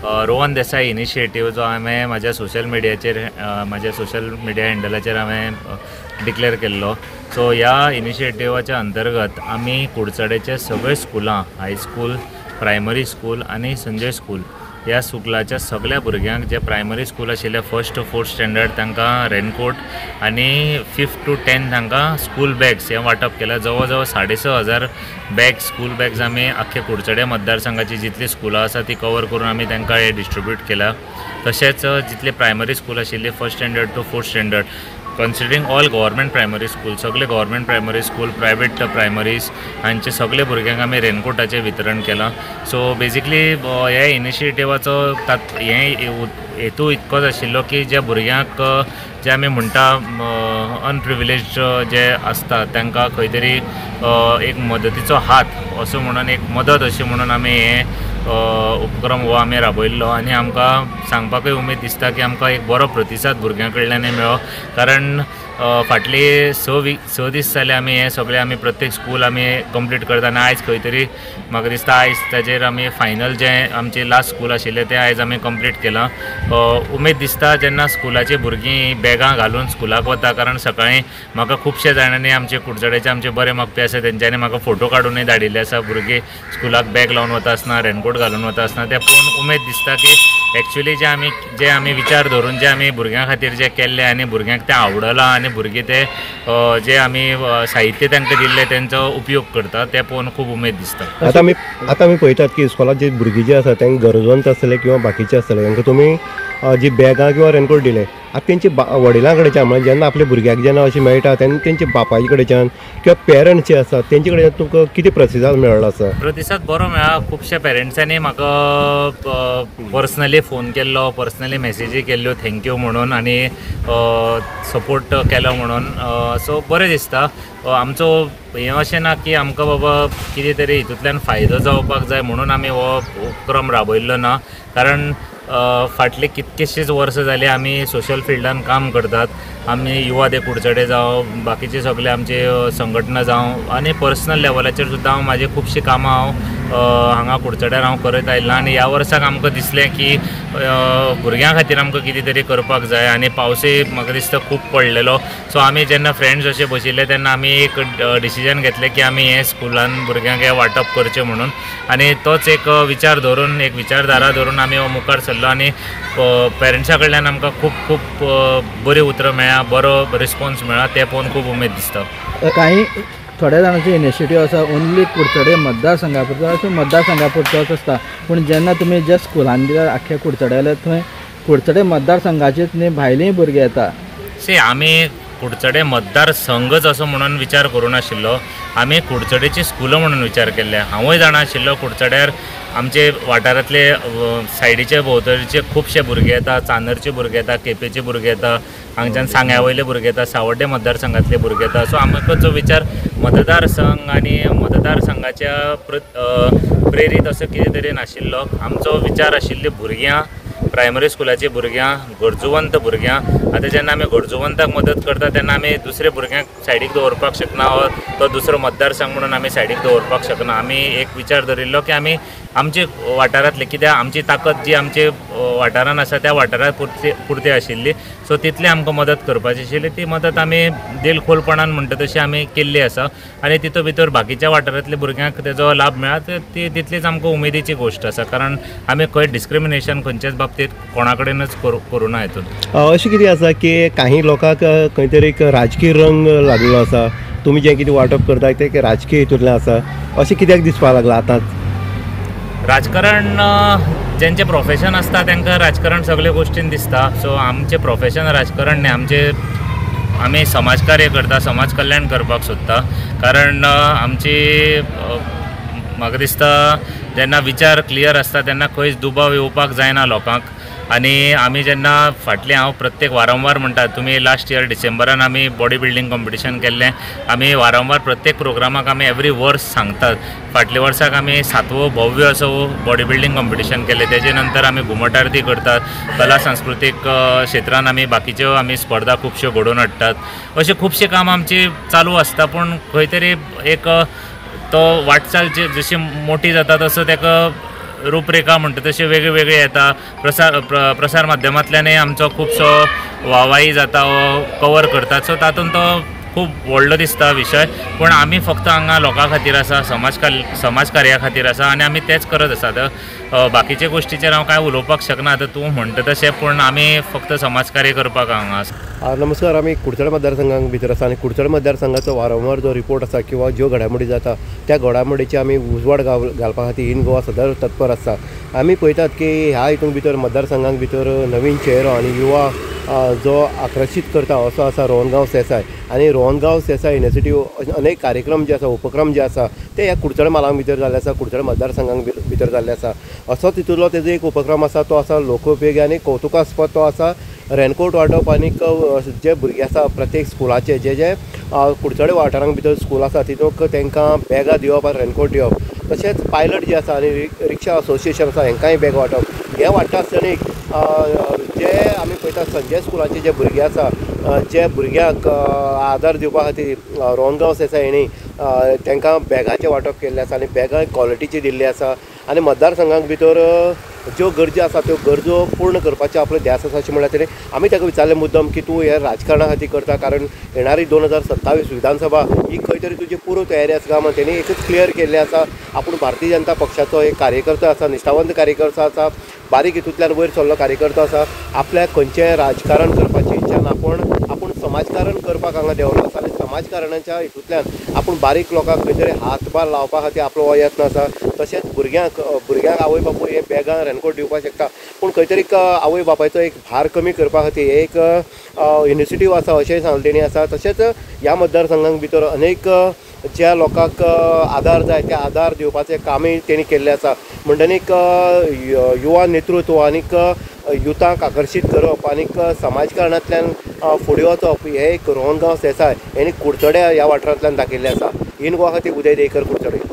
Rohan Desai initiative जो हांवें म्हाज्या सोशल मिडियाचेर म्हाज्या सोशल मिडिया हँडलाचेर हांवें डिक्लेअर केल्लो. सो ह्या इनिशिएटिवाच्या अंतर्गत आमी कुडचडेचे सगळे स्कुलां, हायस्कूल, प्रायमरी स्कूल आनी संजय स्कूल ह्या स्कुलाच्या सगळ्या भुरग्यांक जे प्रायमरी स्कूल आशिल्ले 1st to 4th स्टँडर्ड तांकां रेनकोट आनी 5th to 10th तांकां स्कूल बॅग्स हें वांटप केलां. जवळ जवळ 6,500 बॅग स्कूल बॅग्स आमी आख्खे कुडचडे मतदारसंघाची जितली स्कुलां आसा ती कवर करून आमी तांकां हे डिस्ट्रिब्यूट केला. तशेंच जितले प्रायमरी स्कूल आशिल्ले 1st standard to 4th standard considering all government primary school, सगळे government primary school, private primaries हांचे सगळे भुरग्यांक आमी रेनकोटाचें वितरण केलां. सो बेजिकली ह्या इनिशिएटिवाचो हेतू इतकोच आशिल्लो की ज्या भुरग्यांक जे आमी म्हणटा अनप्रिविलेज्ड जे आसता तांकां खंय तरी एक मदतीचो हात असो म्हणून एक मदत अशी म्हणून आमी हे उपक्रम हो आमी राबयल्लो. आनी आमकां सांगपाकूय उमेद दिसता की आमकां एक बरो प्रतिसाद भुरग्यां कडल्यानूय मेळ्ळो. कारण फाटली 6 दीस जाले आमी हे सगळे आमी प्रत्येक स्कूल आमी कंप्लीट करता आनी आयज खंय तरी म्हाका दिसता आयज ताजेर आमी फायनल जे आमचे लास्ट स्कूल आशिल्ले ते आयज आमी कंप्लीट केलां. उमेद दिसता जेन्ना स्कुलाची भुरगीं बॅगां घालून स्कुलाक वता. कारण सकाळीं म्हाका खुबशे जाणांनी आमचे कुडचडेचे आमचे बरे मागपी आसा तेंच्यांनी म्हाका फोटो काडूनय धाडिल्ले आसा. भुरगीं स्कुलाक बॅग लावन वता आसतना, रेनकोट घालून वता आसतना ते पळोवन उमेद दिसता की एक्चुअली जे आमी विचार धरून जे आमी भुरग्यां खातीर जे केल्ले आनी भुरग्यांक तें आवडलां आनी भुरगीं ते जे आमी साहित्य तांकां दिल्लें तेंचो उपयोग करता तें पळोवन खूब उमेद दिसता. आतां आमी पळयतात की स्कुलांत जे भुरगीं जे आसा तांकां गरजवंत आसतले किंवा बाकीचे आसतले तांकां तुमी जी बॅगां किंवा रेनकोट दिले. आतां तेंची वडिलां कडच्यान म्हणजे जेन्ना आपल्या भुरग्याक जेन्ना अशें मेळटा तेन्ना तेंच्या बापाय कडच्यान किंवा पेरंट्स जे आसा तेंचे कडच्यान तुमकां कितें प्रतिसाद मेळ्ळो आसा? प्रतिसाद बरो मेळ्ळा. खुबश्या पेरंट्सांनी म्हाका पर्सनली फोन केल्लो, पर्सनली मेसेजी केल्ल्यो थँक्यू म्हणून आनी सपोर्ट केलो म्हणून. सो बरें दिसता. आमचो हें अशें ना की आमकां बाबा कितें तरी हितूंतल्यान फायदो जावपाक जाय म्हणून आमी हो उपक्रम राबयल्लो ना. कारण फाटले कितकेशीच वर्सां जाली आमी सोशल फिल्डान काम करतात. आमी युवा दे कुडचडे जावं, बाकीचे सगळे आमचे संघटना जावं आनी पर्सनल लेवलाचेर सुद्दां हांव म्हाजी खुबशीं कामां हांगा कुडचड्यार हांव करत आयिल्लो. आनी ह्या वर्साक आमकां दिसलें की भुरग्यां खातीर आमकां कितें तरी करपाक जाय. आनी पावसूय म्हाका दिसता खूब पडलेलो. सो आमी जेन्ना फ्रेंड्स अशे बशिल्ले तेन्ना आमी एक डिसिजन घेतलें की आमी हे स्कुलान भुरग्यांक हें वांटप करचें म्हणून. आनी तोच एक विचार धरून, एक विचारधारा धरून आमी हो मुखार सरलो. आनी पेरंट्सां कडल्यान आमकां खूब खूब बरी उतरां मेळ्ळा, बरो रिस्पॉन्स मेळ्ळा. तें पळोवन खूब उमेद दिसता. काही थोड्या जाणांची इनिशिएटीव आसा ओन्ली कुडचडे मतदारसंघा पुरतो अशें मतदारसंघा पुरतोच आसता. पूण जेन्ना तुमी ज्या स्कुलान दिल्यार आख्या कुडचड्याले थंय कुडचडे मतदारसंघाचेच न्ही भायलींय भुरगीं येता. आमी कुडचडे मतदारसंघच असो म्हणून विचार करूं नाशिल्लो. आमी कुडचडेची स्कुलां म्हणून विचार केल्ले. हांवूय जाणा आशिल्लो कुडचड्यार आमचे वाठारांतले सायडीचे भोंवतणीचे खुबशे भुरगे येता. चांदरचे भुरगे येता, केपेचे भुरगे येता, हांगच्यान सांग्या वयले भुरगे येता, सावड्डे मतदारसंघांतले भुरगे येता. सो आमकां जो विचार मतदारसंघ आनी मतदारसंघाच्या प्रेरीत असो कितें तरी नाशिल्लो. आमचो विचार आशिल्ली भुरग्यां, प्रायमरी स्कुलाची भुरग्यां, गरजुवंत भुरग्यां. आतां जेन्ना आमी गरजुवंताक मदत करता तेन्ना आमी दुसऱ्या भुरग्यांक सायडीक दवरपाक शकना. तो दुसरो मतदारसंघ म्हणून आमी सायडीक दवरपाक शकना. आमी एक विचार धरिल्लो की आमी आमचे वाठारांतले, कित्याक आमची ताकद जी आमचे वाठारांत आसा त्या वाठारा पुरती आशिल्ली. सो तितली आमकां मदत करपाची आशिल्ली. ती मदत आमी दिलखोलपणान म्हणटा तशी आमी केल्ली आसा. आनी तितूंत भितर बाकीच्या वाठारांतल्या भुरग्यांक तेजो लाभ मेळ्ळा ती तितलीच आमकां उमेदीची गोश्ट आसा. कारण आमी खंय डिस्क्रिमिनेशन खंयच्याच बाबतींत कोणा कडेनच करूं ना हितून. अशें कितें आसा की काही लोकांक खंय तरी एक राजकीय रंग लागलो आसा. तुमी जें कितें वांटप करता तें राजकीय हितूंतलें आसा अशें कित्याक दिसपाक लागलां आतां? राजकारण जेंचें प्रोफेशन आसता तांकां राजकारण सगळे गोश्टीन दिसता. सो आमचें प्रोफेशन राजकारण न्ही. आमी समाजकार्य करता, समाज कल्याण करपाक सोदता. कारण आमची म्हाका दिसता जेन्ना विचार क्लियर आसता तेन्ना खंयच दुबाव येवपाक जायना लोकांक. आनी आमी जेन्ना हांव प्रत्येक वारंवार म्हणटा, तुमी लास्ट इयर डिसेंबरान आमी बॉडी बिल्डींग कॉम्पिटिशन केल्लें. आमी वारंवार प्रत्येक प्रोग्रामाक आमी एवरी वर्स सांगतात. फाटल्या वर्साक आमी 7वो भव्य असो बॉडी बिल्डींग कॉम्पिटिशन केलें. तेजे नंतर आमी घुमट आरती करतात. कला सांस्कृतीक क्षेत्रान आमी बाकीच्यो आमी स्पर्धा खुबश्यो घडोवन हाडटात. अशें खुबशें काम आमची चालू आसता. पूण खंय तरी एक तो वाटचाल जशी मोठी जाता तसो ताका रूपरेखा म्हणटा तशी वेगळे येता. प्रसार माध्यमांतल्यानय आमचो खुबसो वाहवाही जाता, कवर करतात. सो तातूंत तो खूब व्हडलो दिसता विशय. पूण आमी फक्त हांगा लोकां खातीर आसा, समाज कार्या खातीर आसा आनी आमी तेंच करत आसात. बाकीचे गोश्टीचेर हांव कांय उलोवपाक शकना आतां तूं म्हणटा तशें, पूण आमी फक्त समाजकार्य करपाक हांगा आसा. नमस्कार. आमी कुडचडे मतदारसंघाक भितर आसा आनी कुडचडे मतदारसंघाचो वारंवार जो रिपोर्ट आसा किंवा ज्यो घडामोडी जाता त्या घडामोडीची आमी उजवाड घालपा खातीर इन गोवा सदांच तत्पर आसता. आमी पळयतात की ह्या हितून भितर मतदारसंघाक भितर नवीन चेहरो आनी युवा जो आकर्शीत करता असो आसा रोहनगांव सेसाय. आनी रोहनगांव सेसाय युनिव्हर्सिटी अनेक कार्यक्रम जे आसा, उपक्रम जे आसा ते ह्या कुडचडे म्हालांक भितर जाल्ले आसा, कुडचडे मतदारसंघाक भितर जाल्ले आसा. असो तितूंतलो तेजो एक उपक्रम आसा तो आसा लोकोपयोगी आनी कौतुकास्पद तो आसा रेनकोट वांटप. आनी जे भुरगे आसा प्रत्येक स्कुलाचे जे कुडचडे वाठारांक भितर स्कूल आसा तितूंत तांकां बॅगां दिवप आनी रेनकोट दिवप. तशेंच पायलट जे आसा आनी रिक्षा असोसिएशन आसा हांकांय बॅग वांटप. हें वाडटा आसतना जे आमी पळयतात संजय स्कुलाचे जे भुरगे आसा, जे भुरग्यांक आदार दिवपा खातीर रोहनगांव सेसायनी तांकां बॅगांचें वांटप केल्लें आसा आनी बॅगां क्वॉलिटीची दिल्ली आसा. आनी मतदारसंघाक भितर ज्यो गरजो आसा त्यो गरजो पूर्ण करपाचें आपलो ध्यास आसा अशें म्हणल्यार तरी आमी ताका विचारलें मुद्दम की तूं हे राजकारणा खातीर करता, कारण येणारी 2027 विधानसभा ही खंय तरी तुजी पुरो तयारी आसा काय. म्हणून तेणी एकच क्लियर केल्लें आसा आपूण भारतीय जनता पक्षाचो एक कार्यकर्तो आसा, निश्ठावंत कार्यकर्तो आसा, बारीक हितूंतल्यान वयर सरलो कार्यकर्तो आसा. आपल्याक खंयचें राजकारण करपाची इच्छा ना, आपूण समाजकारण करपाक हांगा देवलो आसा आनी समाजकारणाच्या हितूंतल्यान आपूण बारीक लोकांक खंय तरी हातभार लावपा खातीर आपलो हो यत्न आसा. तशेंच भुरग्यांक आवय बापूय हे बॅगां रेनकोट दिवपाक शकता, पूण खंय तरी आवय बापायचो एक भार कमी करपा खातीर एक इनिशिएटीव आसा अशेंय सांगलें तेणी आसा. तशेंच ह्या मतदारसंघाक भितर अनेक ज्या लोकांक आदार जाय त्या आदार दिवपाचें कामय तेणी केल्लें आसा. म्हणटनीक युवा नेतृत्व आनीक युथांक आकर्शीत करप आनीक समाजकारणांतल्यान फुडें वचप हें एक रोहनगांव सेसाय हेणी कुडचडे ह्या वाठारांतल्यान दाखयल्लें आसा. इन गोवा खातीर उदय देयकर, कुडचडे.